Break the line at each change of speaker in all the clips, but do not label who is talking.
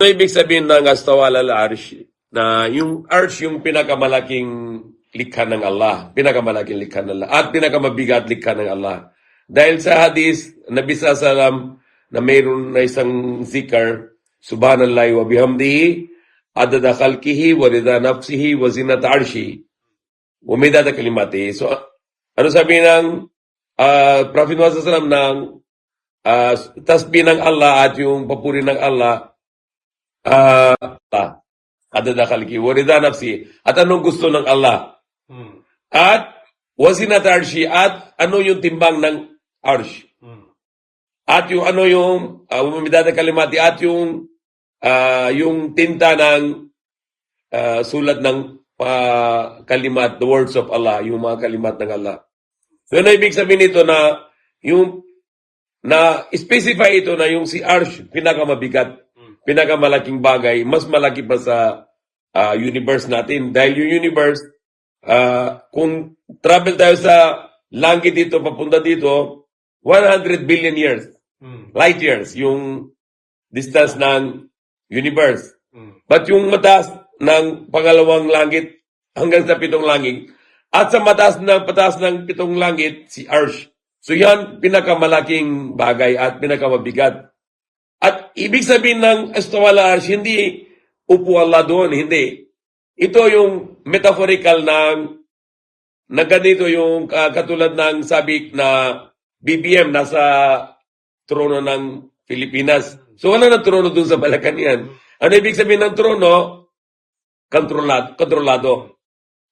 So, ibig sabihin ng astawala al-arsh, na yung arsh yung pinakamalaking likha ng Allah, pinakamalaking likha ng Allah, at pinakamabigat likha ng Allah. Dahil sa hadis, Nabi Sallam, na mayroon na isang zikr, subhanallah wa bihamdihi, adada khalqihi, wa rida nafsihi, wa zinat arshi, wa midada kalimati. So, ano sabi ng Prophet Muhammad Sallam ng tasbih ng Allah at yung papuri ng Allah, adada khalqi, warida nafsi, at anong gusto ng Allah. At wasinat arshi, at ano yung timbang ng arsh. At yung ano yung umidada kalimati, at yung tinta ng sulat ng kalimat, the words of Allah, yung mga kalimat ng Allah. So, na ibig sabihin nito na yung na specify ito na yung si arsh pinakamabigat, pinakamalaking bagay, mas malaki pa sa universe natin. Dahil yung universe, kung travel tayo sa langit dito, papunta dito, 100 billion years, light years, yung distance ng universe. But yung mataas ng pangalawang langit hanggang sa pitong langit, at sa mataas ng pitong langit, si arsh. So yan, pinakamalaking bagay at pinakamabigat. At ibig sabihin ng astawala arsh, hindi upo Allah doon, hindi. Ito yung metaphorical na ganito yung katulad ng sabi na BBM nasa trono ng Pilipinas. So wala na trono doon sa Malacanang. Ano ibig sabihin ng trono? Kontrolado.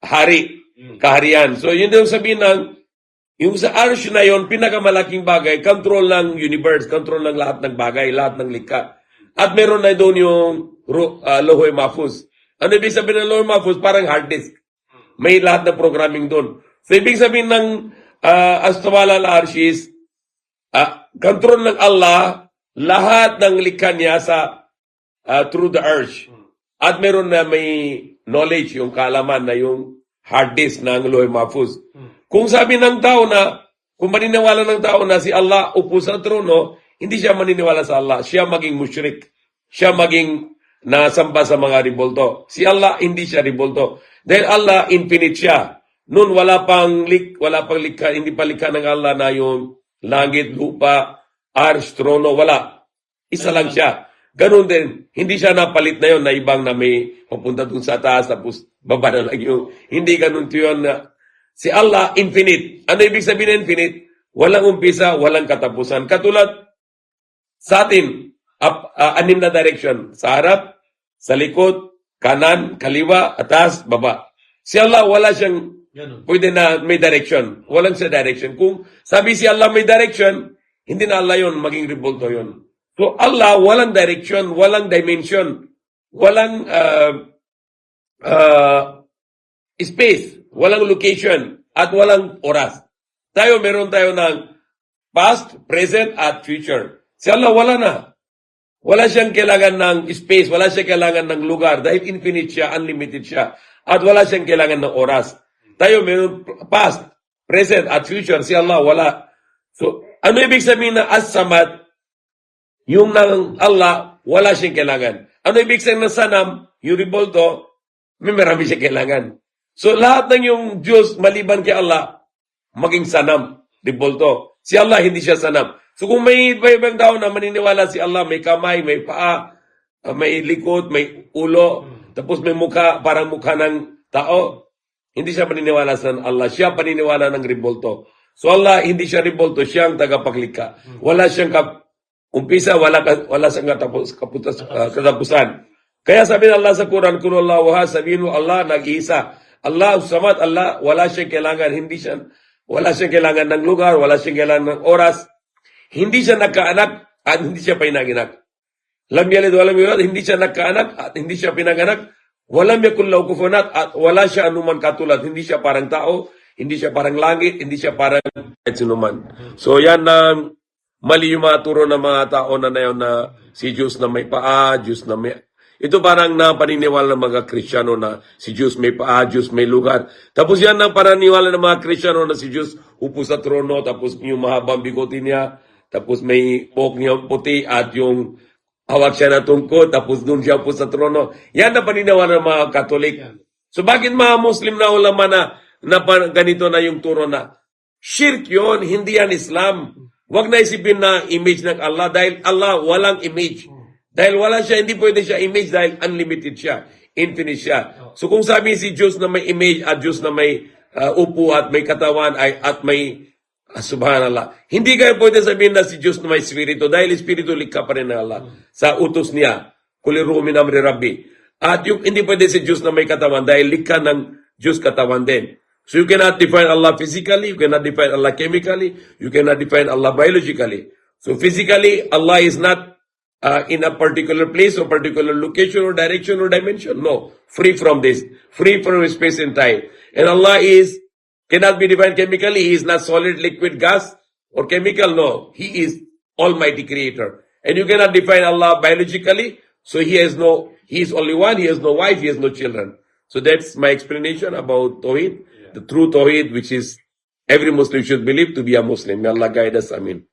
Hari. Kaharian. So yun yung sabihin ng yung sa arsh na yon, pinakamalaking bagay, control ng universe, control ng lahat ng bagay, lahat ng likha. At meron na doon yung Lohoy Mahfuz. Ano ibig sabihin ng Lohoy Mahfuz? Parang hard disk. May lahat ng programming doon. So ibig sabihin ng astawala al-arsh is, control ng Allah, lahat ng likha niya sa through the arsh. At meron na may knowledge, yung kaalaman na yung hard disk ng Lohoy Mahfuz. Kung sabi ng tao na, kung maniniwala ng tao na si Allah upo sa trono, hindi siya maniniwala sa Allah. Siya maging musyrik. Siya maging nasamba sa mga ribolto. Si Allah, hindi siya ribolto. Dahil Allah, infinite siya. Noon, wala pang likha, hindi pa likha ng Allah na yung langit, lupa, arsh, trono, wala. Isa lang siya. Ganun din, hindi siya napalit na yun na ibang na may papunta dun sa taas, tapos baba na lang yung, hindi ganun yun na, si Allah, infinite. Ano ibig sabihin ng infinite? Walang umpisa, walang katapusan. Katulad sa atin, anim na direction. Sa harap, sa likod, kanan, kaliwa, atas, baba. Si Allah, wala siyang, pwede na may direction. Walang siya direction. Kung sabi si Allah may direction, hindi na Allah yun, maging revolto yun. So Allah, walang direction, walang dimension, walang space, walang location, at walang oras. Meron tayo ng past, present, at future. Si Allah wala na. Wala siyang kailangan ng space, wala siyang kailangan ng lugar, dahil infinite siya, unlimited siya, at wala siyang kailangan ng oras. Meron past, present, at future. Si Allah wala. So, ano ibig sabihin na as-samad? Yung ng Allah, wala siyang kailangan. Ano ibig sabihin ng sanam? Yung ribolto, may marami siyang kailangan. So, lahat ng yung Diyos, maliban kay Allah, maging sanam, ribolto. Si Allah, hindi siya sanam. So, kung may ibang tao na maniniwala si Allah, may kamay, may paa, may likod, may ulo, tapos may mukha, parang mukha ng tao, hindi siya paniniwala sa Allah. Siya paniniwala ng ribolto. So, Allah, hindi siya ribolto, siya ang tagapaglikha. Wala siyang umpisa, wala siyang katapusan. Kaya sabi ng Allah sa Quran, kung Allah wahad, sabihin mo, Allah, nag-iisa. Allah, samad, Allah, wala siyang kailangan, wala siyang kailangan ng lugar, wala siyang kailangan ng oras. Hindi siya nagkaanak at hindi siya pinanganak. Lam yalid walam yulad, hindi siya nagkaanak at hindi siya pinanganak. Walam yakul lahu kufuwan ahad, at wala siya anuman katulad. Hindi siya parang tao, hindi siya parang langit, hindi siya parang kahit sinuman. So yan mali yung mga turo ng mga tao na yun na si Diyos na may paa, Diyos na may... Ito parang na paniniwala ng mga Kristiyano na si Diyos may paa, Diyos may lugar. Tapos yan ang paniniwala ng mga Kristiyano na si Diyos upo sa trono, tapos yung mahabang bigote niya, tapos may buhok niya puti at yung hawak siya na tungkod, tapos doon siya po sa trono. Yan na paniniwala ng mga Katolik. So bakit mga Muslim na ulama na ganito na yung turo na? Shirk yun, hindi yan Islam. Huwag na isipin na image ng Allah dahil Allah walang image. Dahil wala siya, hindi pwede siya image dahil unlimited siya. Infinite siya. So kung sabi si Diyos na may image at Diyos na may upo at may katawan at may subhanallah. Hindi kayo pwede sabihin na si Diyos na may spirito dahil spirito likha pa rin ng Allah sa utos niya. Kuliruhu min amri Rabbi. At yung hindi pwede si Diyos na may katawan dahil likha ng Diyos katawan din. So you cannot define Allah physically, you cannot define Allah chemically, you cannot define Allah biologically. So physically, Allah is not in a particular place or particular location or direction or dimension. No, free from this, free from space and time. And Allah cannot be defined chemically. He is not solid, liquid, gas, or chemical. No, He is Almighty Creator. And you cannot define Allah biologically. So He is only one. He has no wife. He has no children. So that's my explanation about Tawhid, the true Tawhid, which is every Muslim should believe to be a Muslim. May Allah guide us. Amin.